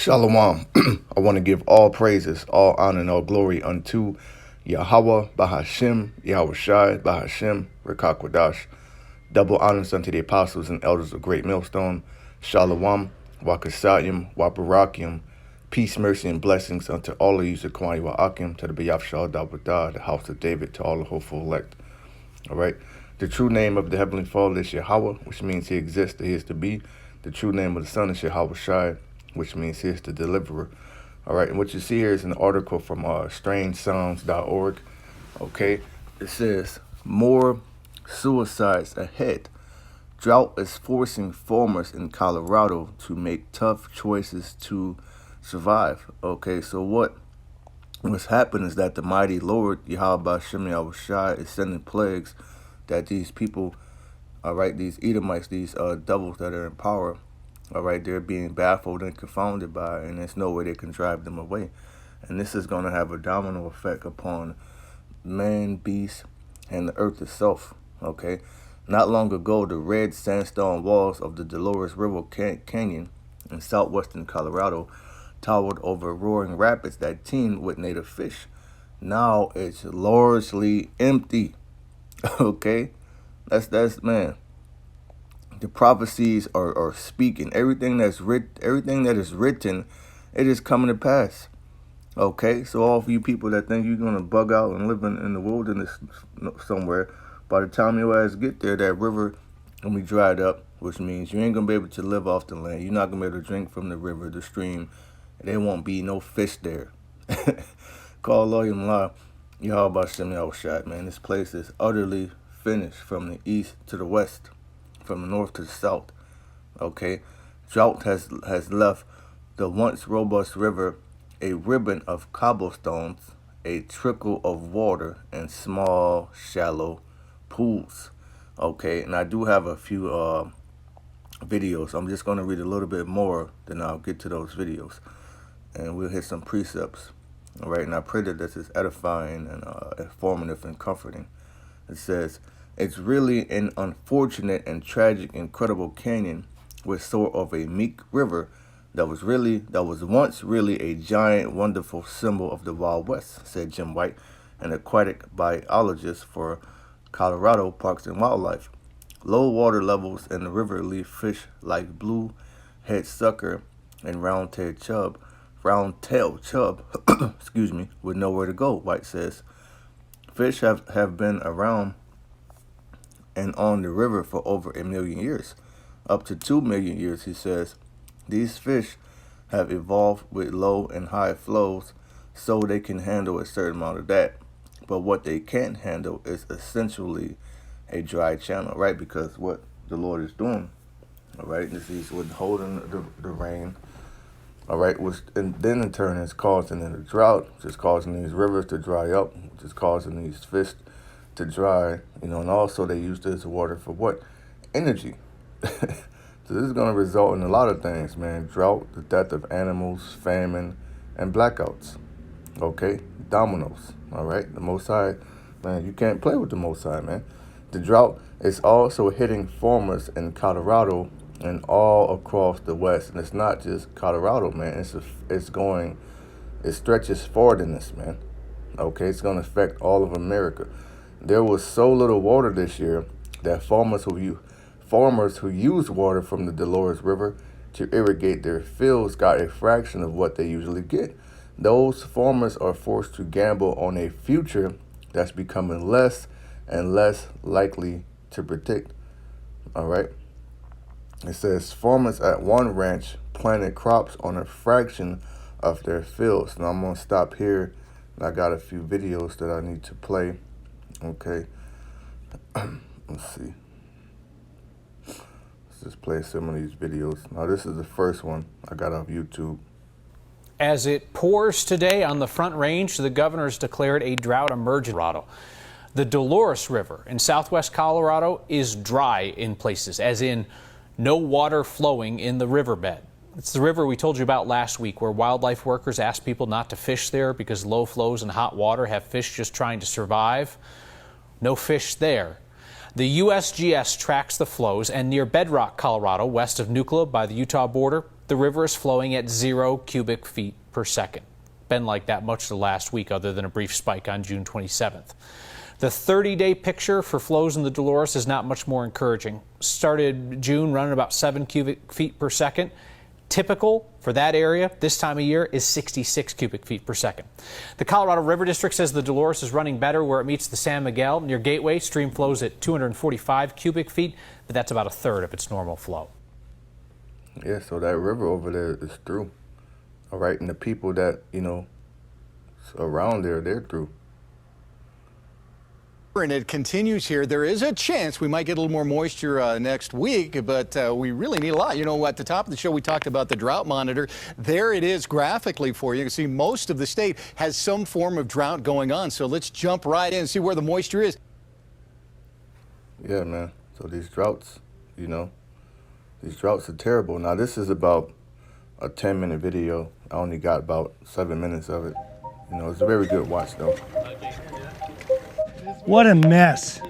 Shalawam. I want to give all praises, all honor, and all glory unto YAHAWAH BAHASHAM, YAHAWASHI BAHASHAM, QADASH. Double honors unto the apostles and elders of Great Millstone. SHALAWAAM, SHASAADYAM, Barakyam. Peace, mercy, and blessings unto all of you, Barakyam, to the BAYATH, DAWADA, the house of David, to all the hopeful elect. All right. The true name of the Heavenly Father is Yahweh, which means He exists, He is to be. The true name of the Son is YAHAWASHI, which means He is the deliverer. All right. And what you see here is an article from strangesounds.org. Okay. It says, more suicides ahead. Drought is forcing farmers in Colorado to make tough choices to survive. Okay. So what's happened is that the mighty Lord, Yahawah Bahashaam, Yahawashi, is sending plagues that these people, all right, these Edomites, these devils that are in power, all right, they're being baffled and confounded by, and there's no way they can drive them away. And this is going to have a domino effect upon man, beast, and the earth itself, okay? Not long ago, the red sandstone walls of the Dolores River Canyon in southwestern Colorado towered over roaring rapids that teemed with native fish. Now it's largely empty. Okay, that's man. The prophecies are speaking. Everything that is written, it is coming to pass. Okay, so all of you people that think you're gonna bug out and live in the wilderness somewhere, by the time your ass get there, that river gonna be dried up, which means you ain't gonna be able to live off the land. You're not gonna be able to drink from the river, the stream. There won't be no fish there. Call LAWYA, Yahawah Bahashaam, Yahawashi, man. This place is utterly finished from the east to the west, from the north to the south. Okay, drought has left the once robust river a ribbon of cobblestones, a trickle of water, and small, shallow pools. Okay, and I do have a few videos. I'm just going to read a little bit more, then I'll get to those videos, and we'll hit some precepts. All right, and I pray that this is edifying and informative and comforting. It says, it's really an unfortunate and tragic, incredible canyon with sort of a meek river that was once really a giant, wonderful symbol of the Wild West, said Jim White, an aquatic biologist for Colorado Parks and Wildlife. Low water levels in the river leave fish like blue-head sucker and round-tailed chub, excuse me, with nowhere to go, White says. Fish have been around and on the river for over 1 million years, up to 2 million years, he says. These fish have evolved with low and high flows so they can handle a certain amount of that. But what they can't handle is essentially a dry channel, right? Because what the Lord is doing, all right, is He's withholding the rain, all right, which and then in turn is causing a drought, which is causing these rivers to dry up, which is causing these fish to dry, you know, and also they use this water for what? Energy. So this is going to result in a lot of things, man. Drought, the death of animals, famine, and blackouts. Okay? Dominoes. All right? The Most High, man, you can't play with the Most High, man. The drought is also hitting farmers in Colorado and all across the West. And it's not just Colorado, man. It stretches far than this, man. Okay? It's going to affect all of America. There was so little water this year that farmers who use water from the Dolores River to irrigate their fields got a fraction of what they usually get. Those farmers are forced to gamble on a future that's becoming less and less likely to predict. All right. It says farmers at one ranch planted crops on a fraction of their fields. Now I'm going to stop here. I got a few videos that I need to play. Okay. Let's see. Let's just play some of these videos. Now, this is the first one I got off YouTube. As it pours today on the Front Range, the governor's declared a drought emergency. The Dolores River in southwest Colorado is dry in places, as in no water flowing in the riverbed. It's the river we told you about last week, where wildlife workers asked people not to fish there because low flows and hot water have fish just trying to survive. No fish there. The USGS tracks the flows, and near Bedrock, Colorado, west of Nucla by the Utah border, the river is flowing at 0 cubic feet per second. Been like that much of the last week, other than a brief spike on June 27th. The 30-day picture for flows in the Dolores is not much more encouraging. Started June running about 7 cubic feet per second. Typical for that area this time of year is 66 cubic feet per second. The Colorado River District says the Dolores is running better where it meets the San Miguel. Near Gateway, stream flows at 245 cubic feet, but that's about a third of its normal flow. Yeah, so that river over there is through. All right, and the people that, around there, they're through. And it continues here. There is a chance we might get a little more moisture next week, but we really need a lot. At the top of the show, we talked about the drought monitor. There it is graphically for you. You can see most of the state has some form of drought going on. So let's jump right in and see where the moisture is. Yeah, man. So these droughts, these droughts are terrible. Now, this is about a 10-minute video. I only got about 7 minutes of it. It's a very good watch, though. What a mess.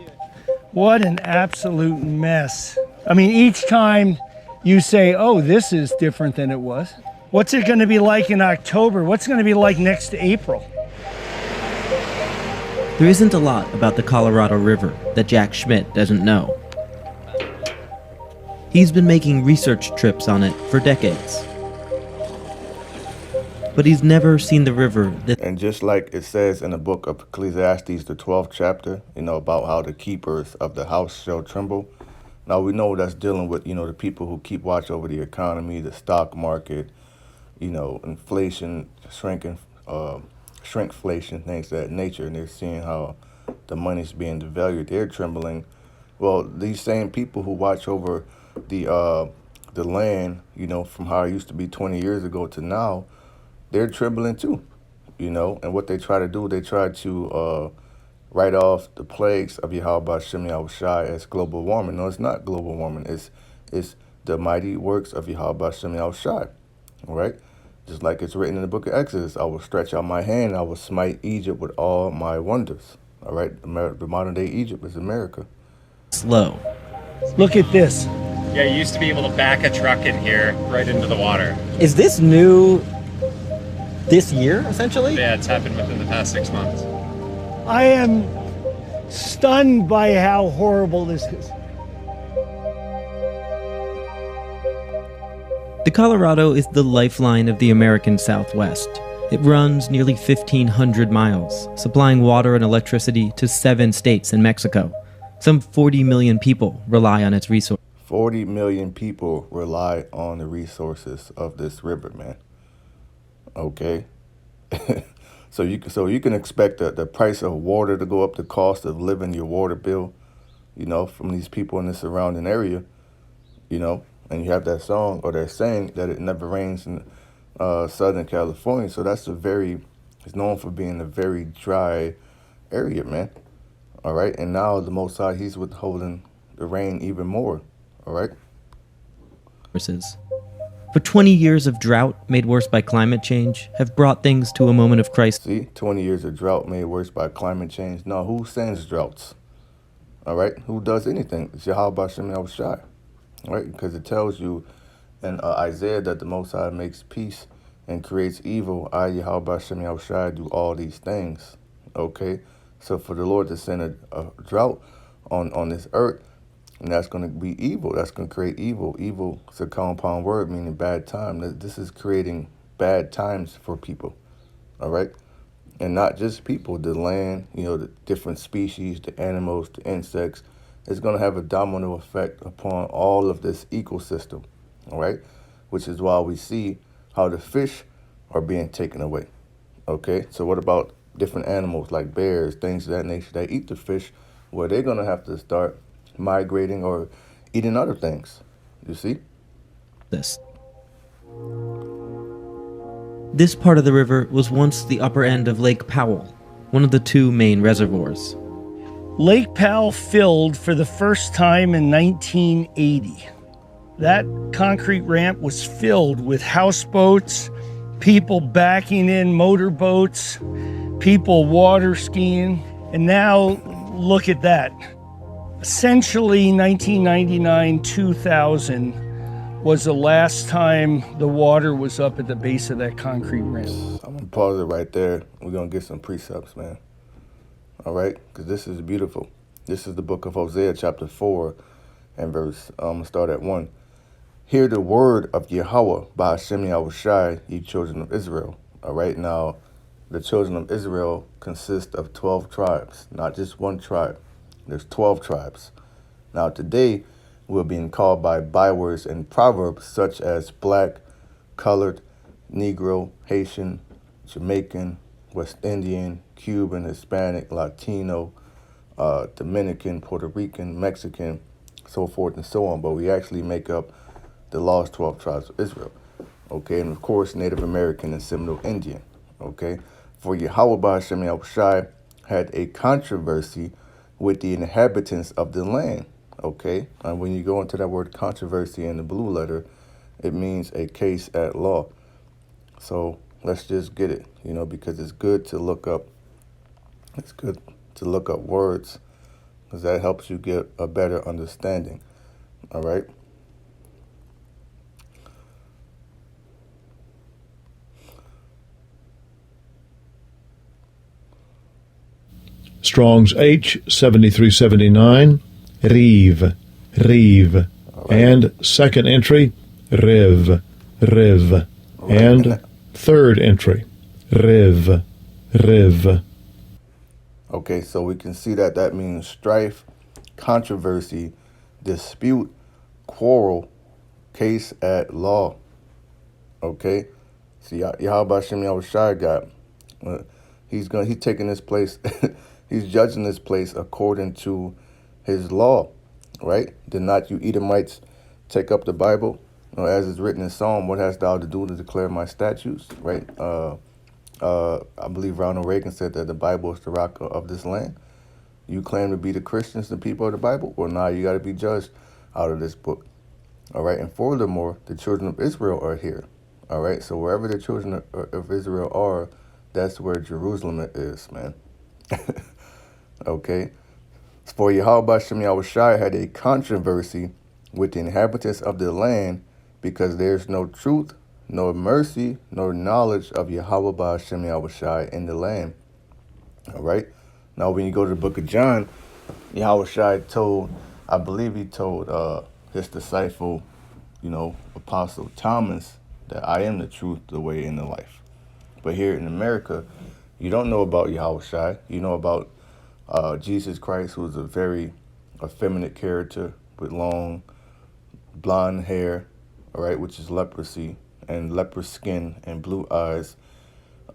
What an absolute mess. I mean, each time you say, oh, this is different than it was. What's it going to be like in October? What's it going to be like next April? There isn't a lot about the Colorado River that Jack Schmidt doesn't know. He's been making research trips on it for decades. But he's never seen the river that... And just like it says in the book of Ecclesiastes, the 12th chapter, about how the keepers of the house shall tremble. Now, we know that's dealing with, the people who keep watch over the economy, the stock market, inflation, shrinkflation, things of that nature. And they're seeing how the money's being devalued. They're trembling. Well, these same people who watch over the land, from how it used to be 20 years ago to now, they're trembling too, and what they try to do, they try to write off the plagues of YAHAWAH BAHASHAM as global warming. No, it's not global warming. It's the mighty works of YAHAWAH BAHASHAM, all right? Just like it's written in the book of Exodus, I will stretch out my hand, I will smite Egypt with all my wonders, all right? The modern day Egypt is America. Slow. Look at this. Yeah, you used to be able to back a truck in here right into the water. Is this new this year, essentially? Yeah, it's happened within the past 6 months. I am stunned by how horrible this is. The Colorado is the lifeline of the American Southwest. It runs nearly 1,500 miles, supplying water and electricity to 7 states and Mexico. Some 40 million people rely on its resources. 40 million people rely on the resources of this river, man. Okay, so you can expect the price of water to go up, the cost of living, your water bill, from these people in the surrounding area, and you have that song or that saying that it never rains in Southern California. So it's known for being a very dry area, man. All right, and now the Most High, he's withholding the rain even more. All right. But 20 years of drought made worse by climate change have brought things to a moment of crisis. See, 20 years of drought made worse by climate change. No, who sends droughts? All right, who does anything? It's YAHAWAH BAHASHAM, all right? Because it tells you in Isaiah that the Most High makes peace and creates evil. I, YAHAWAH BAHASHAM, do all these things, okay? So for the Lord to send a drought on this earth, and that's going to be evil. That's going to create evil. Evil is a compound word meaning bad time. This is creating bad times for people, all right? And not just people, the land, the different species, the animals, the insects. It's going to have a domino effect upon all of this ecosystem, all right? Which is why we see how the fish are being taken away, okay? So what about different animals like bears, things of that nature that eat the fish? Well, they're going to have to start migrating or eating other things, you see? This part of the river was once the upper end of Lake Powell, one of the 2 main reservoirs. Lake Powell filled for the first time in 1980. That concrete ramp was filled with houseboats, people backing in motorboats, people water skiing, and now look at that. Essentially, 1999-2000 was the last time the water was up at the base of that concrete ramp. I'm gonna pause it right there. We're gonna get some precepts, man. All right, because this is beautiful. This is the book of Hosea, chapter 4, and verse. I'm gonna start at 1. Hear the word of YAHAWAH BAHASHAM YAHWASHI, ye children of Israel. All right, now the children of Israel consist of 12 tribes, not just one tribe. There's 12 tribes. Now today, we're being called by bywords and proverbs such as black, colored, Negro, Haitian, Jamaican, West Indian, Cuban, Hispanic, Latino, Dominican, Puerto Rican, Mexican, so forth and so on. But we actually make up the lost 12 tribes of Israel. Okay, and of course, Native American and Seminole Indian. Okay, for YAHAWAH BAHASHAM YAHWASHI had a controversy with the inhabitants of the land. Okay, and when you go into that word controversy in the blue letter, it means a case at law. So let's just get it, you know, because it's good to look up. It's good to look up words because that helps you get a better understanding. All right. Strong's H7379, Reeve, right. And second entry, Riv, right. And third entry, Riv. Okay, so we can see that that means strife, controversy, dispute, quarrel, case at law. Okay, see, Yahawah BAHASHAM YAHWASHI got, he's taking this place. He's judging this place according to his law, right? Did not you Edomites take up the Bible? As is written in Psalm, what hast thou to do to declare my statutes, right? I believe Ronald Reagan said that the Bible is the rock of this land. You claim to be the Christians, the people of the Bible? Well, now you got to be judged out of this book, all right? And furthermore, the children of Israel are here, all right? So wherever the children of Israel are, that's where Jerusalem is, man. Okay, for YAHAWAH BAHASHAM YAHWASHI had a controversy with the inhabitants of the land because there's no truth, nor mercy, nor knowledge of YAHAWAH BAHASHAM YAHWASHI in the land. All right, now when you go to the book of John, YAHWASHI told, I believe he told his disciple, you know, Apostle Thomas, that I am the truth, the way, and the life. But here in America, you don't know about YAHWASHI. You know about Jesus Christ, who is a very effeminate character with long blonde hair, all right, which is leprosy, and leprous skin and blue eyes,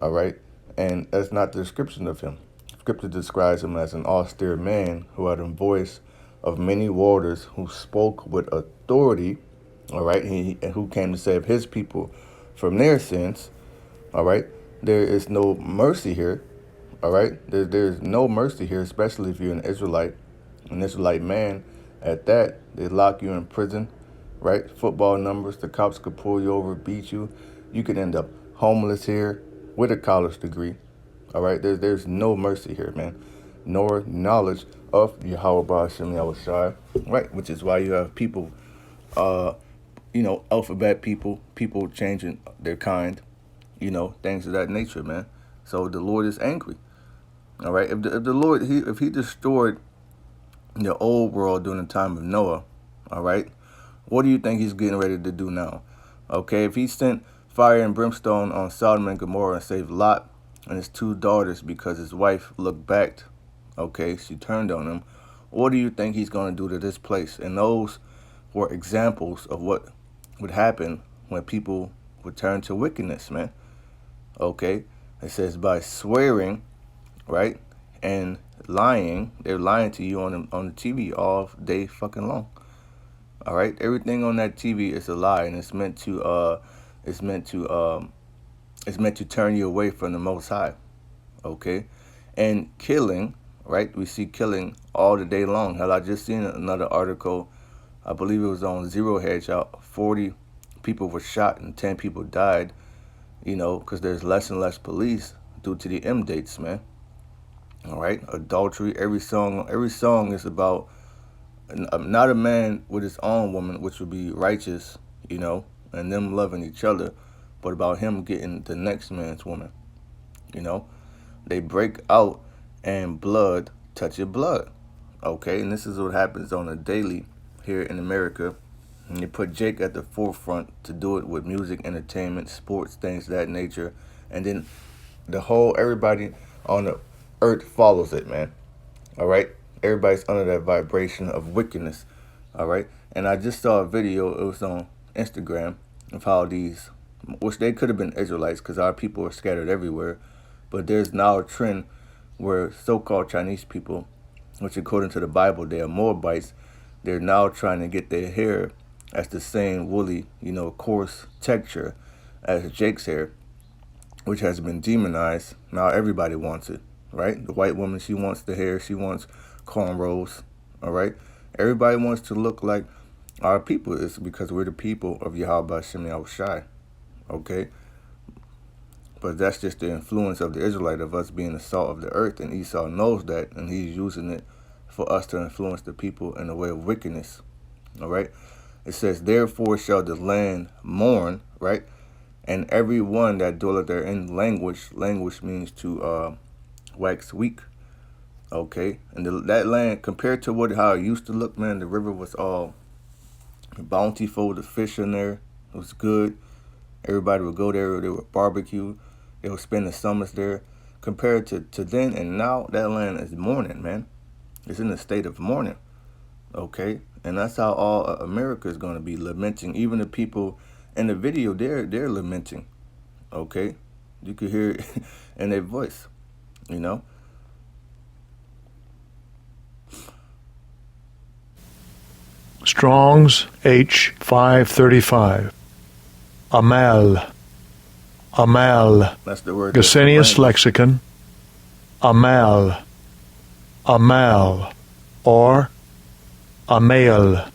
all right? And that's not the description of him. Scripture describes him as an austere man who had a voice of many waters, who spoke with authority, all right, and who came to save his people from their sins, all right? There is no mercy here. All right, there's no mercy here, especially if you're an Israelite man. At that, they lock you in prison, right? Football numbers, the cops could pull you over, beat you. You could end up homeless here with a college degree. All right, there's no mercy here, man, nor knowledge of YAHAWAH BAHASHAM YAHWASHI, right? Which is why you have people, you know, alphabet people changing their kind, you know, things of that nature, man. So the Lord is angry. All right, if the Lord, if he destroyed the old world during the time of Noah, all right, what do you think he's getting ready to do now? Okay, if he sent fire and brimstone on Sodom and Gomorrah and saved Lot and his 2 daughters because his wife looked back, okay, she turned on him, what do you think he's going to do to this place? And those were examples of what would happen when people would turn to wickedness, man. Okay, it says by swearing, right, and lying. They're lying to you on the TV all day fucking long. All right, everything on that TV is a lie, and it's meant to turn you away from the Most High. Okay, and killing, right? We see killing all the day long. Hell, I just seen another article. I believe it was on Zero Hedge. 40 people were shot and 10 people died. You know, because there's less and less police due to the M dates, man. All right, adultery. Every song is about not a man with his own woman, which would be righteous, you know, and them loving each other, but about him getting the next man's woman, you know. They break out and blood touches blood, okay? And this is what happens on a daily here in America. And you put Jake at the forefront to do it with music, entertainment, sports, things of that nature. And then everybody on the earth follows it, man. All right? Everybody's under that vibration of wickedness. All right? And I just saw a video, it was on Instagram, of how these, which they could have been Israelites because our people are scattered everywhere. But there's now a trend where so-called Chinese people, which according to the Bible, they are Moabites, they're now trying to get their hair as the same woolly, you know, coarse texture as Jake's hair, which has been demonized. Now everybody wants it, right? The white woman, she wants the hair, she wants cornrows, all right? Everybody wants to look like our people. It's because we're the people of Yahawah Bahashaam Yahawashi, okay? But that's just the influence of the Israelite, of us being the salt of the earth, and Esau knows that, and he's using it for us to influence the people in the way of wickedness, all right? It says, therefore shall the land mourn, right? And every one that dwelleth therein, languish means to wax weak, okay? And that land, compared to how it used to look, man, the river was all bountiful, the fish in there, it was good. Everybody would go there, they would barbecue, they would spend the summers there. Compared to then and now, that land is mourning, man. It's in a state of mourning, okay? And that's how all America is going to be lamenting. Even the people in the video, they're lamenting, okay? You could hear it in their voice, you know? Strong's H 535. Amal. That's the word. Gesenius lexicon. Amal. Or Amael.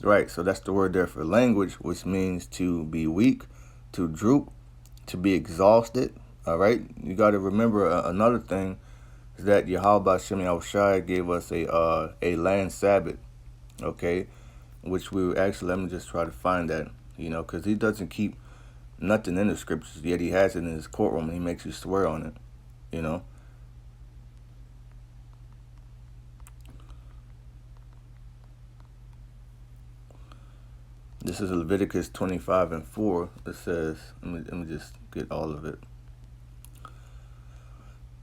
Right, so that's the word there for language, which means to be weak, to droop, to be exhausted. All right, you got to remember another thing is that Yahawah Bahashaam Yahawashi gave us a land Sabbath, okay, which we actually, let me just try to find that, you know, because he doesn't keep nothing in the scriptures, yet he has it in his courtroom and he makes you swear on it, you know. This is Leviticus 25:4. It says, let me just get all of it.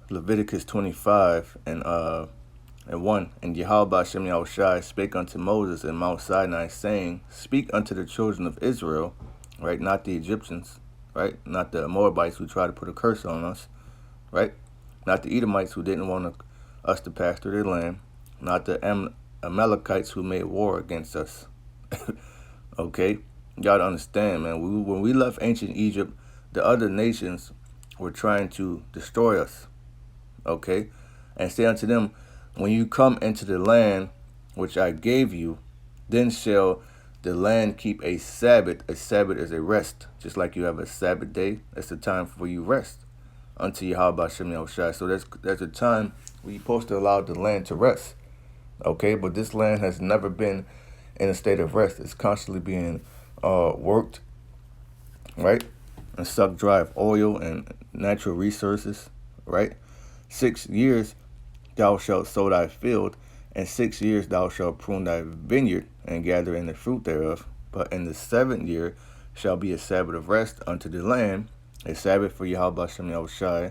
Leviticus 25 and 1. And Yahawah Bahashaam Yahawashi spake unto Moses in Mount Sinai, saying, speak unto the children of Israel, right? Not the Egyptians, right? Not the Moabites who try to put a curse on us, right? Not the Edomites who didn't want us to pass through their land. Not the Amalekites who made war against us. Okay, you gotta understand, man. When we left ancient Egypt, the other nations were trying to destroy us. Okay, and say unto them, when you come into the land which I gave you, then shall the land keep a Sabbath. A Sabbath is a rest, just like you have a Sabbath day. That's the time for you rest unto Yahawah Bahashaam Yahawashi. So there's a time where you're supposed to allow the land to rest. Okay, but this land has never been in a state of rest. It's constantly being worked, right? And sucked dry of oil and natural resources, right? 6 years thou shalt sow thy field, and 6 years thou shalt prune thy vineyard, and gather in the fruit thereof. But in the 7th year shall be a Sabbath of rest unto the land, a Sabbath for Yahawah Bahashaam Yahawashi.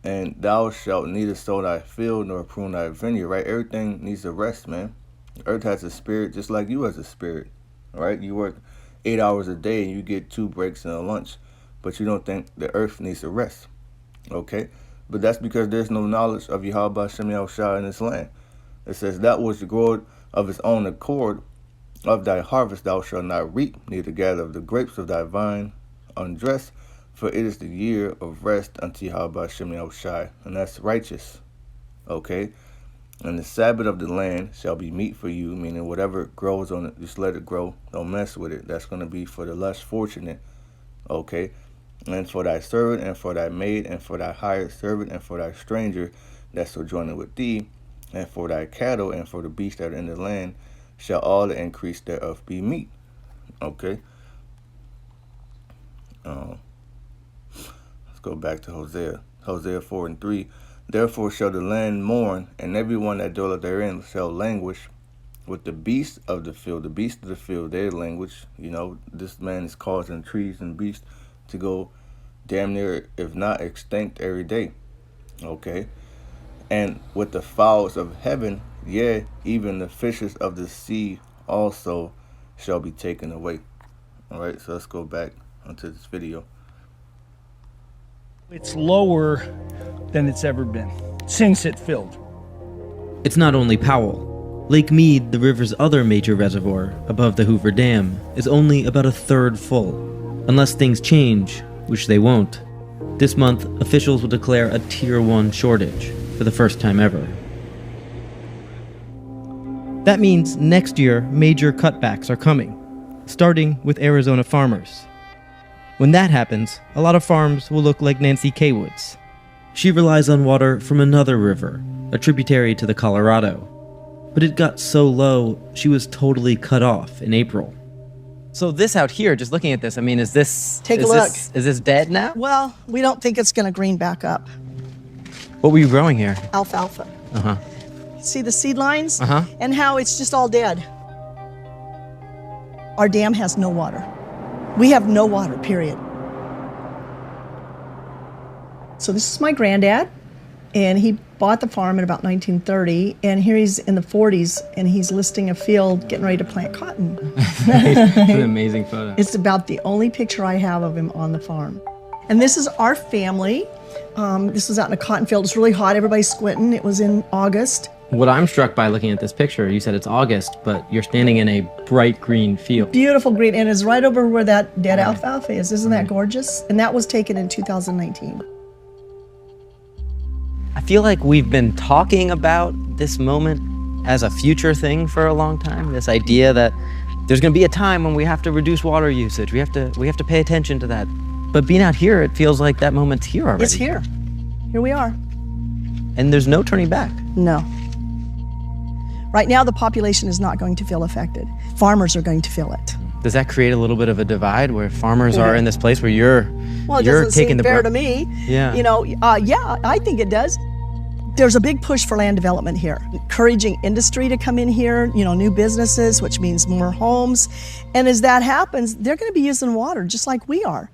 And thou shalt neither sow thy field nor prune thy vineyard, right? Everything needs a rest, man. The earth has a spirit just like you has a spirit, all right? You work 8 hours a day and you get 2 breaks and a lunch, but you don't think the earth needs a rest, okay? But that's because there's no knowledge of Yahawah Bahashaam Yahawashi in this land. It says, that which groweth of its own accord of thy harvest thou shalt not reap, neither gather of the grapes of thy vine undress, for it is the year of rest unto Yahawah Bahashaam Yahawashi, and that's righteous, okay? And the Sabbath of the land shall be meat for you, meaning whatever grows on it, just let it grow. Don't mess with it. That's going to be for the less fortunate, okay? And for thy servant, and for thy maid, and for thy hired servant, and for thy stranger that sojourneth with thee, and for thy cattle, and for the beasts that are in the land, shall all the increase thereof be meat. Okay. Let's go back to Hosea. Hosea 4:3. Therefore shall the land mourn, and everyone that dwelleth therein shall languish with the beasts of the field. The beasts of the field, their language. You know, this man is causing trees and beasts to go damn near, if not extinct, every day. Okay. And with the fowls of heaven, yea, even the fishes of the sea also shall be taken away. All right, so let's go back onto this video. It's lower than it's ever been since it filled. It's not only Powell. Lake Mead, the river's other major reservoir above the Hoover Dam, is only about a third full. Unless things change, which they won't. This month, officials will declare a Tier 1 shortage for the first time ever. That means next year, major cutbacks are coming, starting with Arizona farmers. When that happens, a lot of farms will look like Nancy Kaywood's. She relies on water from another river, a tributary to the Colorado. But it got so low, she was totally cut off in April. So this out here, just looking at this, I mean, is this... Take a look. Is this dead now? Well, we don't think it's going to green back up. What were you growing here? Alfalfa. Uh-huh. See the seed lines? Uh-huh. And how it's just all dead. Our dam has no water. We have no water, period. So this is my granddad, and he bought the farm in about 1930, and here he's in the 40s, and he's listing a field getting ready to plant cotton. It's an amazing photo. It's about the only picture I have of him on the farm. And this is our family. This was out in a cotton field. It's really hot. Everybody's squinting. It was in August. What I'm struck by looking at this picture, you said it's August, but you're standing in a bright green field. Beautiful green, and it's right over where that dead alfalfa is. Isn't that gorgeous? And that was taken in 2019. I feel like we've been talking about this moment as a future thing for a long time. This idea that there's going to be a time when we have to reduce water usage. We have to pay attention to that. But being out here, it feels like that moment's here already. It's here. Here we are. And there's no turning back. No. Right now, the population is not going to feel affected. Farmers are going to feel it. Does that create a little bit of a divide where farmers are in this place where you're Well, it you're doesn't taking seem the fair brunt? to me. Yeah. You know, yeah, I think it does. There's a big push for land development here, encouraging industry to come in here, you know, new businesses, which means more homes. And as that happens, they're going to be using water just like we are.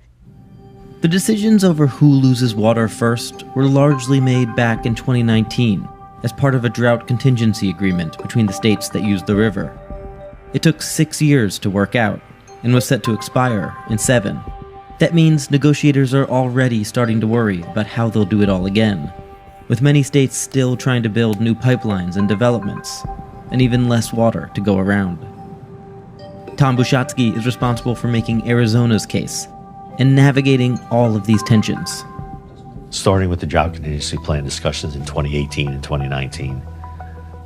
The decisions over who loses water first were largely made back in 2019 as part of a drought contingency agreement between the states that use the river. It took 6 years to work out and was set to expire in 7. That means negotiators are already starting to worry about how they'll do it all again, with many states still trying to build new pipelines and developments, and even less water to go around. Tom Bushatsky is responsible for making Arizona's case and navigating all of these tensions. Starting with the drought contingency plan discussions in 2018 and 2019,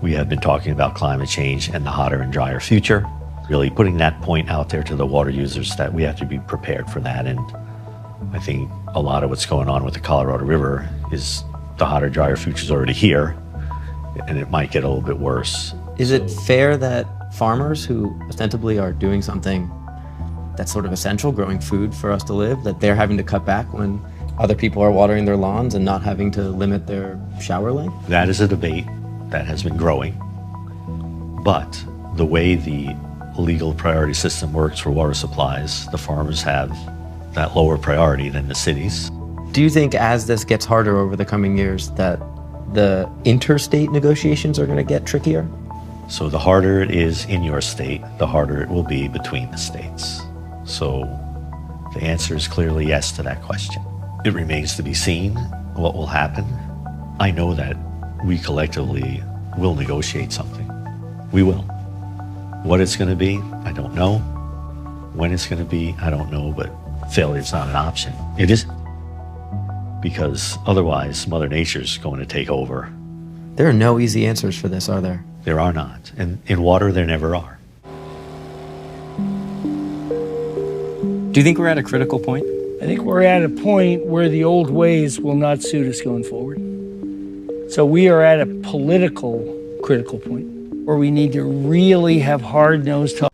we have been talking about climate change and the hotter and drier future, really putting that point out there to the water users that we have to be prepared for that. And I think a lot of what's going on with the Colorado River is the hotter, drier future is already here, and it might get a little bit worse. Is it fair that farmers who ostensibly are doing something that's sort of essential, growing food for us to live, that they're having to cut back when other people are watering their lawns and not having to limit their shower length? That is a debate that has been growing, but the way the legal priority system works for water supplies, the farmers have that lower priority than the cities. Do you think as this gets harder over the coming years that the interstate negotiations are going to get trickier? So the harder it is in your state, the harder it will be between the states. So the answer is clearly yes to that question. It remains to be seen what will happen. I know that we collectively will negotiate something. We will. What it's going to be, I don't know. When it's going to be, I don't know, but failure is not an option. It isn't. Because otherwise, Mother Nature's going to take over. There are no easy answers for this, are there? There are not. And in water, there never are. Do you think we're at a critical point? I think we're at a point where the old ways will not suit us going forward. So we are at a political critical point. or we need to really have hard-nosed talk.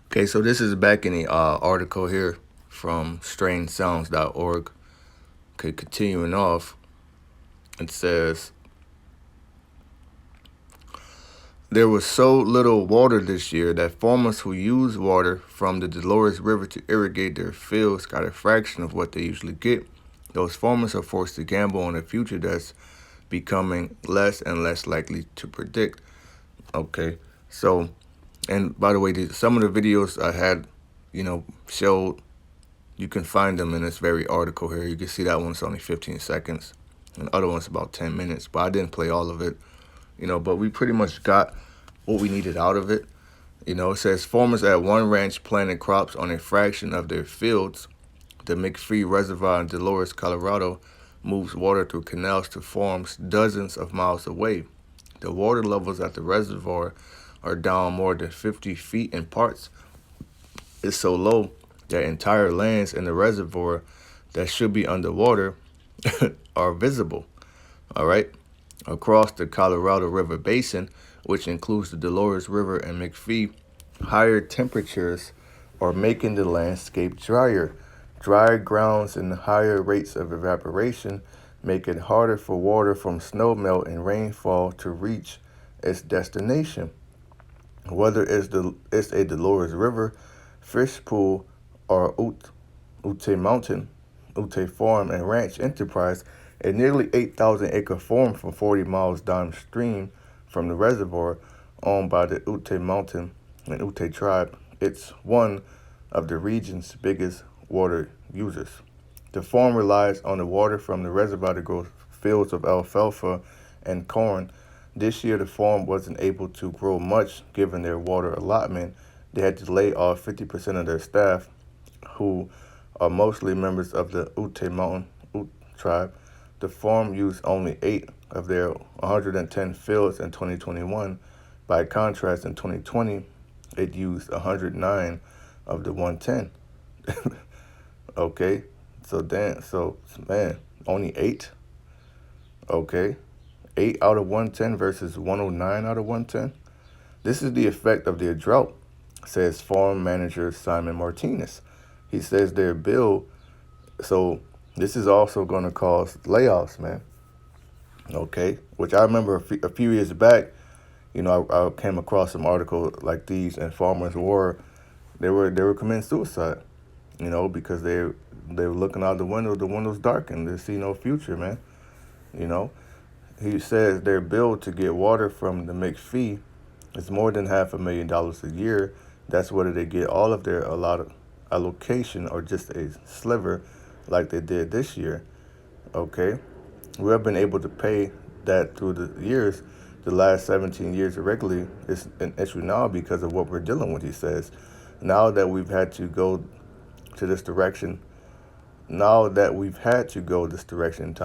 Okay, so this is back in the article here from strangesounds.org. Okay, continuing off, it says, there was so little water this year that farmers who use water from the Dolores River to irrigate their fields got a fraction of what they usually get. Those farmers are forced to gamble on a future that's becoming less and less likely to predict. Okay, so, and by the way, some of the videos I had, showed, you can find them in this very article here. You can see that one's only 15 seconds, and the other one's about 10 minutes, but I didn't play all of it. But we pretty much got what we needed out of it. It says farmers at one ranch planted crops on a fraction of their fields. The McPhee Reservoir in Dolores, Colorado, moves water through canals to farms dozens of miles away. The water levels at the reservoir are down more than 50 feet in parts. It's so low that entire lands in the reservoir that should be underwater are visible. All right. Across the Colorado River Basin, which includes the Dolores River and McPhee, higher temperatures are making the landscape drier. Dry grounds and higher rates of evaporation make it harder for water from snowmelt and rainfall to reach its destination. Whether it's a Dolores River, fish pool, or Ute Mountain, Ute Farm and Ranch Enterprise, a nearly 8,000-acre farm from 40 miles downstream from the reservoir, owned by the Ute Mountain and Ute tribe. It's one of the region's biggest water users. The farm relies on the water from the reservoir to grow fields of alfalfa and corn. This year, the farm wasn't able to grow much given their water allotment. They had to lay off 50% of their staff, who are mostly members of the Ute Mountain Ute tribe. The farm used only 8 of their 110 fields in 2021. By contrast, in 2020, it used 109 of the 110. Okay, so man, only 8. Okay, 8 out of 110 versus 109 out of 110. This is the effect of their drought, says farm manager Simon Martinez. He says their bill, so this is also going to cause layoffs, man. Okay, which I remember a few years back, I came across some articles like these, and farmers were committing suicide, because they were looking out the windows darkened, they see no future, man. He says their bill to get water from the McPhee is more than $500,000 a year. That's whether they get all of their allocation or just a sliver like they did this year. Okay, we have been able to pay that through the years. The last 17 years irregularly is an issue now because of what we're dealing with, he says. Now that we've had to go to this direction, in time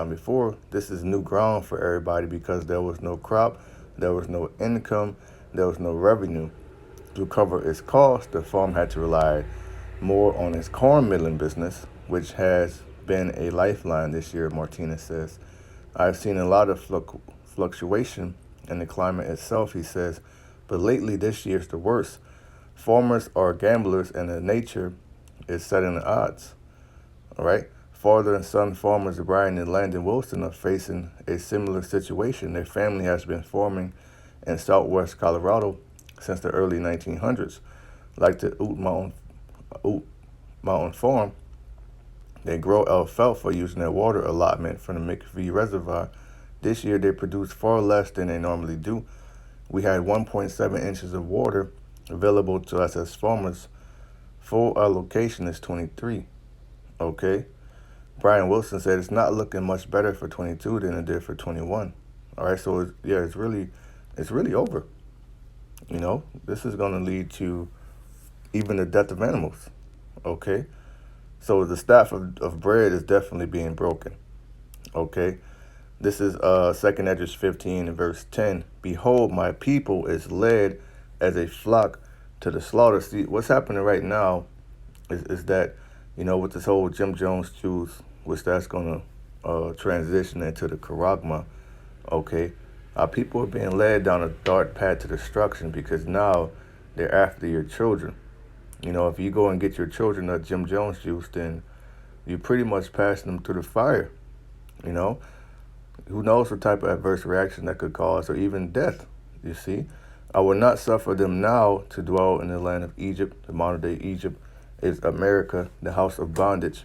before, this is new ground for everybody because there was no crop, there was no income, there was no revenue. To cover its costs, the farm had to rely more on its corn milling business, which has been a lifeline this year, Martinez says. I've seen a lot of fluctuation in the climate itself, he says, but lately this year's the worst. Farmers are gamblers and the nature is setting the odds. All right. Father and son farmers Brian and Landon Wilson are facing a similar situation. Their family has been farming in southwest Colorado since the early 1900s. Like the Ute Mountain Farm, they grow alfalfa using their water allotment from the McPhee Reservoir. This year, they produced far less than they normally do. We had 1.7 inches of water available to us as farmers. Full allocation is 23. Okay. Brian Wilson said it's not looking much better for 22 than it did for 21. All right, so it's really over. This is going to lead to even the death of animals. Okay, so the staff of bread is definitely being broken. Okay, this is 2nd Esdras 15 and verse 10. Behold, my people is led as a flock to the slaughter. See, what's happening right now is that, with this whole Jim Jones Jews, which that's going to transition into the charagma, okay? Our people are being led down a dark path to destruction because now they're after your children. You know, if you go and get your children a Jim Jones juice, then you pretty much passing them through the fire. You know, who knows what type of adverse reaction that could cause, or even death, you see. I will not suffer them now to dwell in the land of Egypt. The modern day Egypt is America, the house of bondage.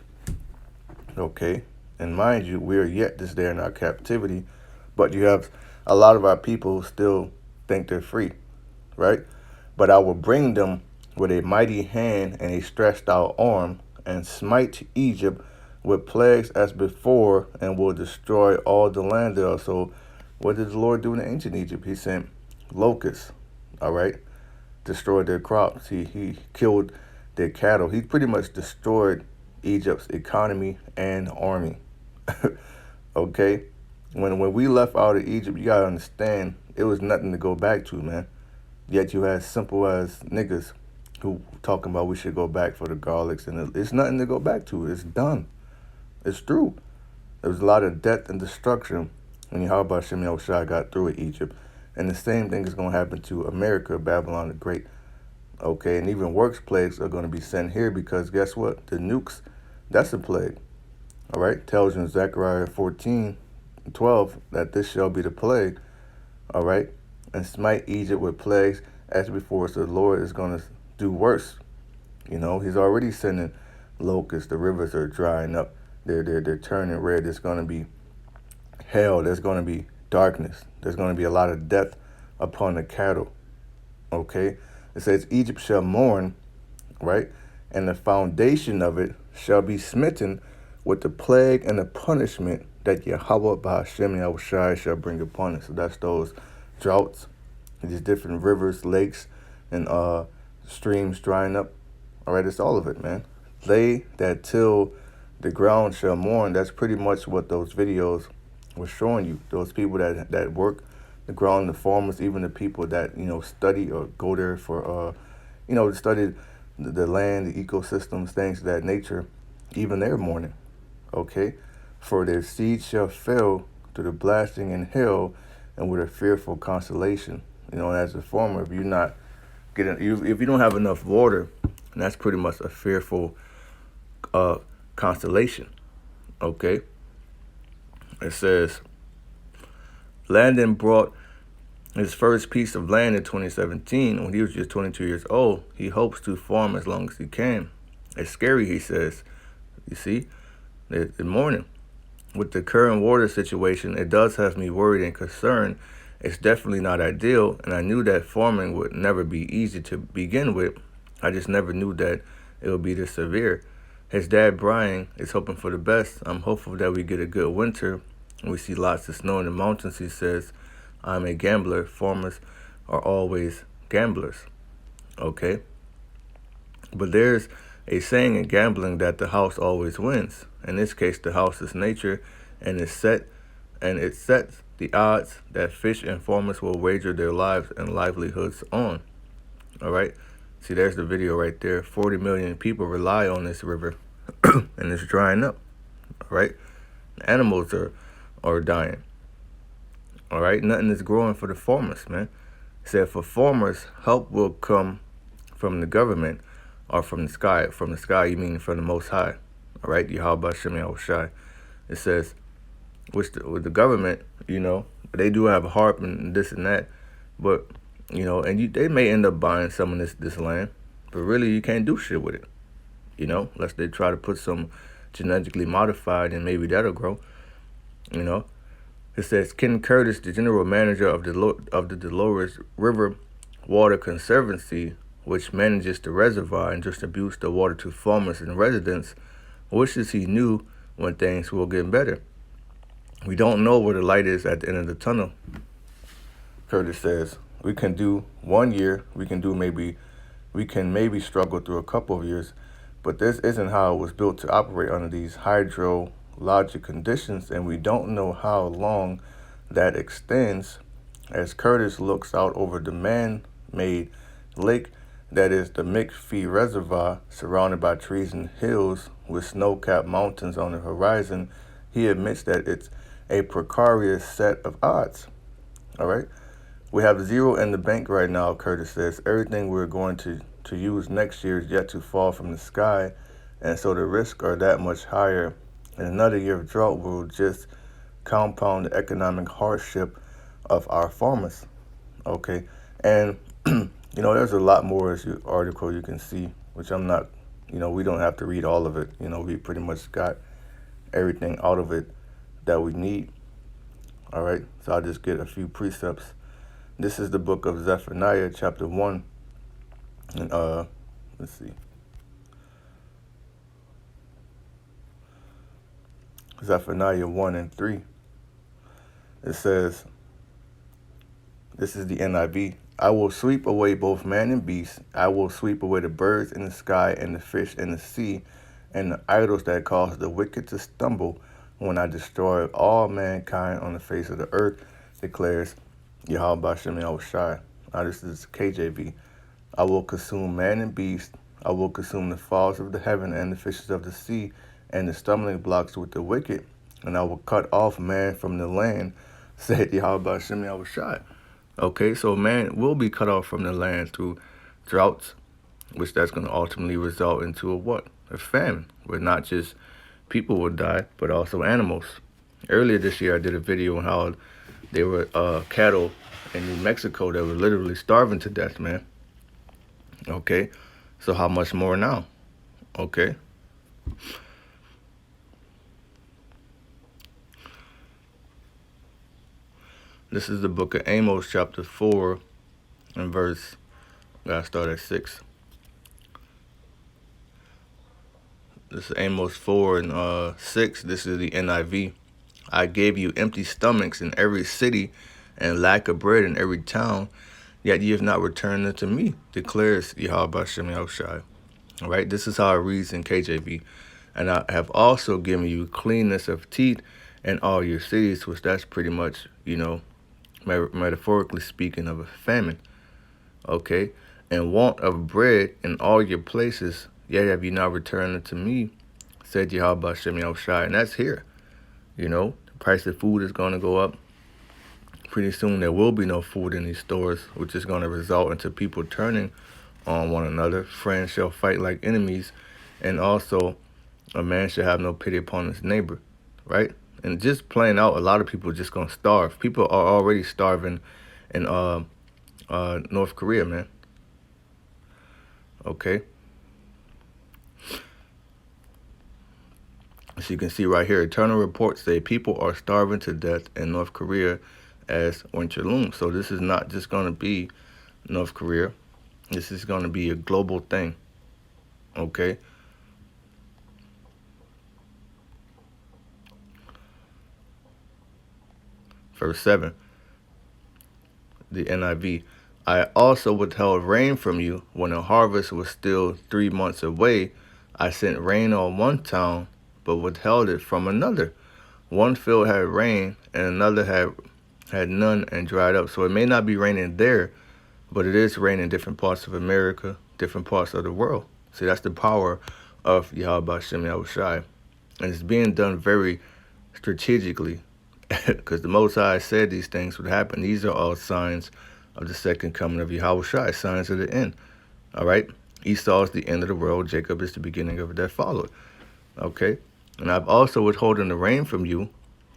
Okay, and mind you, we are yet this day in our captivity, but you have a lot of our people who still think they're free, right? But I will bring them with a mighty hand and a stretched out arm, and smite Egypt with plagues as before, and will destroy all the land thereof. So what did the Lord do in ancient Egypt? He sent locusts, all right, destroyed their crops. He killed their cattle. He pretty much destroyed Egypt's economy and army. Okay, when we left out of Egypt, you gotta understand, it was nothing to go back to, man. Yet you had simple as niggas who talking about we should go back for the garlics, and it's nothing to go back to. It's done. It's through. There was a lot of death and destruction when YAHAWAH BAHASHAM got through with Egypt. And the same thing is going to happen to America, Babylon the Great. Okay, and even worse plagues are going to be sent here because guess what? The nukes, that's a plague. All right, tells you in Zechariah 14:12 that this shall be the plague. All right, and smite Egypt with plagues as before. So the Lord is going to do worse. You know, he's already sending locusts. The rivers are drying up. They're turning red. There's going to be hell. There's going to be darkness. There's going to be a lot of death upon the cattle. Okay? It says Egypt shall mourn, right? And the foundation of it shall be smitten with the plague and the punishment that YAHAWAH BAHASHAM YAHWASHI shall bring upon it. So that's those droughts, these different rivers, lakes, and streams drying up. All right, it's all of it, man. They that till the ground shall mourn. That's pretty much what those videos were showing you. Those people that work the ground, the farmers, even the people that, you know, study or go there for, you know, to study the land, the ecosystems, things of that nature, even they're mourning. Okay? For their seed shall fail through the blasting in hell and with a fearful consolation. You know, as a farmer, if you're not getting, if you don't have enough water, and that's pretty much a fearful constellation. Okay, it says Landon brought his first piece of land in 2017 when he was just 22 years old. He hopes to farm as long as he can. It's scary, he says. You see, they're mourning. With the current water situation, it does have me worried and concerned. It's definitely not ideal, and I knew that farming would never be easy to begin with. I just never knew that it would be this severe. His dad, Brian, is hoping for the best. I'm hopeful that we get a good winter and we see lots of snow in the mountains. He says, I'm a gambler. Farmers are always gamblers. Okay? But there's a saying in gambling that the house always wins. In this case, the house is nature, and it sets the odds that fish and farmers will wager their lives and livelihoods on. All right? See, there's the video right there. 40 million people rely on this river, and it's drying up. All right? Animals are dying. All right? Nothing is growing for the farmers, man. It said for farmers, help will come from the government or from the sky. From the sky, you mean from the Most High. All right? YAHAWAH BAHASHAM YAHWASHI. It says, with the government, you know, they do have a harp and this and that, but you know, and they may end up buying some of this land, but really you can't do shit with it, you know, unless they try to put some genetically modified and maybe that'll grow, you know. It says Ken Curtis, the general manager of the Dolores River Water Conservancy, which manages the reservoir and distributes the water to farmers and residents, wishes he knew when things will get better. We don't know where the light is at the end of the tunnel. Curtis says, we can do 1 year, we can maybe struggle through a couple of years, but this isn't how it was built to operate under these hydrologic conditions, and we don't know how long that extends. As Curtis looks out over the man-made lake that is the McPhee Reservoir, surrounded by trees and hills with snow-capped mountains on the horizon, he admits that it's a precarious set of odds. All right. We have zero in the bank right now, Curtis says. Everything we're going to use next year is yet to fall from the sky, and so the risks are that much higher. And another year of drought will just compound the economic hardship of our farmers. Okay. And, there's a lot more as you article you can see, which I'm not, we don't have to read all of it. We pretty much got everything out of it that we need. All right. So I'll just get a few precepts. This is the book of Zephaniah, chapter 1. And let's see. Zephaniah 1 and 3. It says, this is the NIV. I will sweep away both man and beast. I will sweep away the birds in the sky and the fish in the sea and the idols that cause the wicked to stumble when I destroy all mankind on the face of the earth, declares YAHAWAH BAHASHAM. Now this is KJV. I will consume man and beast. I will consume the fowls of the heaven and the fishes of the sea and the stumbling blocks with the wicked. And I will cut off man from the land, said YAHAWAH BAHASHAM. Okay, so man will be cut off from the land through droughts, which that's going to ultimately result into a what? A famine, where not just people will die, but also animals. Earlier this year, I did a video on how there were cattle in New Mexico that were literally starving to death, man. Okay, so how much more now? Okay. This is the book of Amos, chapter 4, and verse, gotta start at 6. This is Amos 4 and 6. This is the NIV. I gave you empty stomachs in every city and lack of bread in every town, yet ye have not returned unto me, declares YAHAWAH BAHASHAM. All right, this is how it reads in KJV. And I have also given you cleanness of teeth in all your cities, which that's pretty much, metaphorically speaking, of a famine. Okay, and want of bread in all your places, yet have you not returned unto me, said YAHAWAH BAHASHAM. And that's here. The price of food is going to go up. Pretty soon there will be no food in these stores, which is going to result into people turning on one another. Friends shall fight like enemies, and also a man shall have no pity upon his neighbor, right? And just playing out, a lot of people are just going to starve. People are already starving in North Korea, man. Okay. As you can see right here, eternal reports say people are starving to death in North Korea as winter looms. So this is not just going to be North Korea. This is going to be a global thing. Okay. Verse 7, the NIV. I also withheld rain from you when the harvest was still 3 months away. I sent rain on one town, but withheld it from another. One field had rain, and another had none and dried up. So it may not be raining there, but it is raining in different parts of America, different parts of the world. See, that's the power of YAHAWAH BAHASHAM. And it's being done very strategically, because the Most High said these things would happen. These are all signs of the second coming of Yahawashi, signs of the end. All right? Esau is the end of the world. Jacob is the beginning of it that followed. Okay? And I've also withholden the rain from you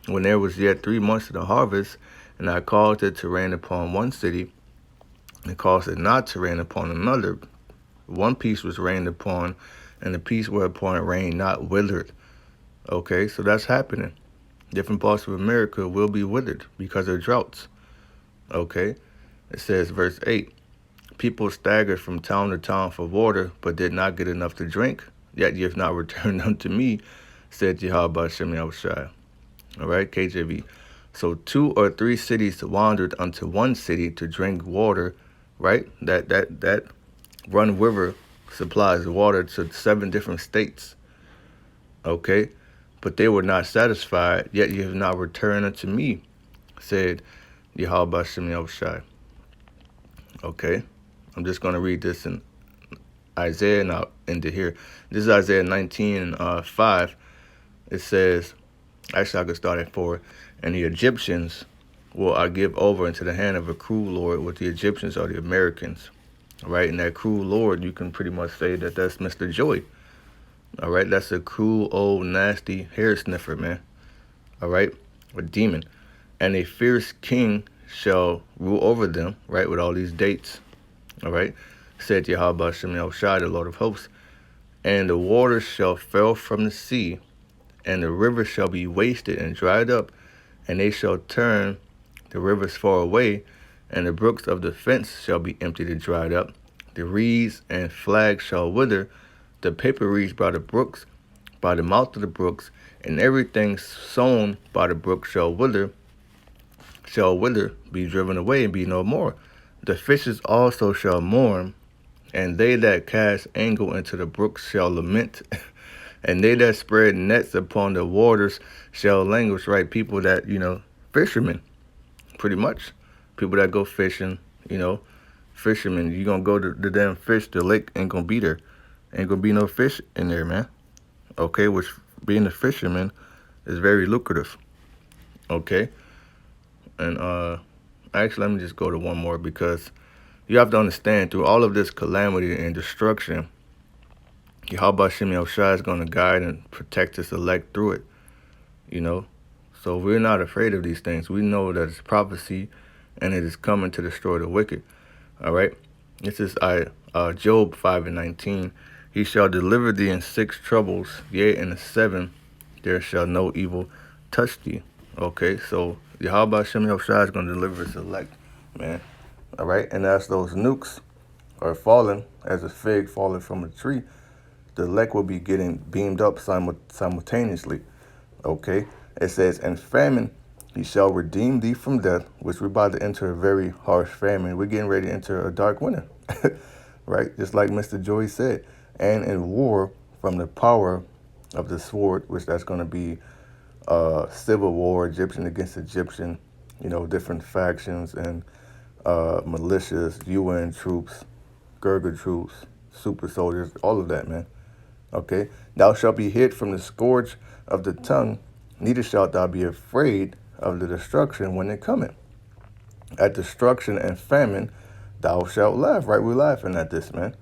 when there was yet 3 months of the harvest, and I caused it to rain upon one city, and caused it not to rain upon another. One piece was rained upon, and the piece whereupon it rained not withered. Okay? So that's happening. Different parts of America will be withered because of droughts. Okay? It says, verse 8, people staggered from town to town for water, but did not get enough to drink. Yet ye have not returned unto me, said YAHAWAH BAHASHAM. All right, KJV. So 2 or 3 cities wandered unto one city to drink water, right? That Run River supplies water to 7 different states. Okay? But they were not satisfied, yet ye have not returned unto me, said YAHAWAH BAHASHAM. Okay, I'm just going to read this in Isaiah, and I'll end it here. This is Isaiah 19 and 5. It says, actually I could start at 4. And the Egyptians will I give over into the hand of a cruel lord, with the Egyptians or the Americans. All right, and that cruel lord, you can pretty much say that that's Mr. Joy. All right, that's a cruel, old, nasty hair sniffer, man. All right, a demon. And a fierce king shall rule over them, right, with all these dates. All right, said YAHAWAH BAHASHAM, the Lord of hosts. And the waters shall fail from the sea, and the rivers shall be wasted and dried up, and they shall turn the rivers far away, and the brooks of the fence shall be emptied and dried up. The reeds and flags shall wither, the paper reeds by the brooks, by the mouth of the brooks, and everything sown by the brook shall wither, be driven away, and be no more. The fishes also shall mourn, and they that cast angle into the brooks shall lament, and they that spread nets upon the waters shall languish, right? People that, fishermen, pretty much. People that go fishing, fishermen. You gonna go to the damn fish, the lake ain't gonna be there. Ain't gonna be no fish in there, man. Okay, which being a fisherman is very lucrative. Okay. And actually, let me just go to one more, because you have to understand, through all of this calamity and destruction, YAHAWAH BAHASHAM is going to guide and protect his elect through it. So we're not afraid of these things. We know that it's prophecy, and it is coming to destroy the wicked. All right. This is Job 5:19. He shall deliver thee in 6 troubles, yea, in the 7 there shall no evil touch thee. Okay, so YAHAWAH BAHASHAM is going to deliver his elect, man. All right, and as those nukes are falling, as a fig falling from a tree, the elect will be getting beamed up simultaneously. Okay, it says, and famine, he shall redeem thee from death, which we're about to enter a very harsh famine. We're getting ready to enter a dark winter, right? Just like Mr. Joy said. And in war, from the power of the sword, which that's going to be civil war, Egyptian against Egyptian, different factions and militias, UN troops, Gurga troops, super soldiers, all of that, man. Okay, thou shalt be hid from the scourge of the tongue, neither shalt thou be afraid of the destruction when it cometh. At destruction and famine, thou shalt laugh, right? We're laughing at this, man.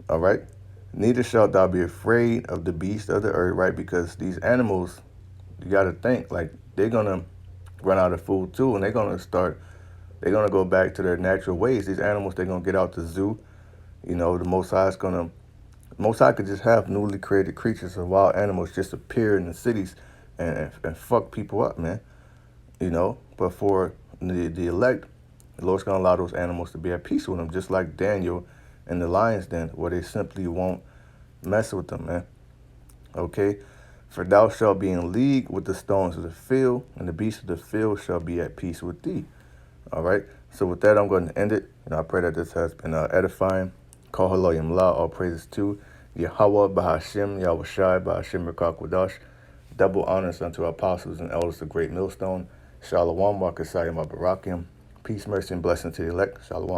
All right, neither shalt thou be afraid of the beast of the earth, right? Because these animals, you got to think, like, they're going to run out of food too, and they're going to go back to their natural ways. These animals, they're going to get out the zoo. The Most High could just have newly created creatures or wild animals just appear in the cities and fuck people up, man. But for the elect, the Lord's going to allow those animals to be at peace with them, just like Daniel in the lion's den, where they simply won't mess with them, man. Okay? For thou shalt be in league with the stones of the field, and the beasts of the field shall be at peace with thee. All right? So with that, I'm going to end it. I pray that this has been edifying. Call halalyam, all praises to YAHAWAH BAHASHAM, YAHWASHI, BAHASHAM QADASH. Double honors unto our apostles and elders of Great Millstone. SHALAWAAM, Barakyam. Peace, mercy, and blessing to the elect. SHALAWAAM.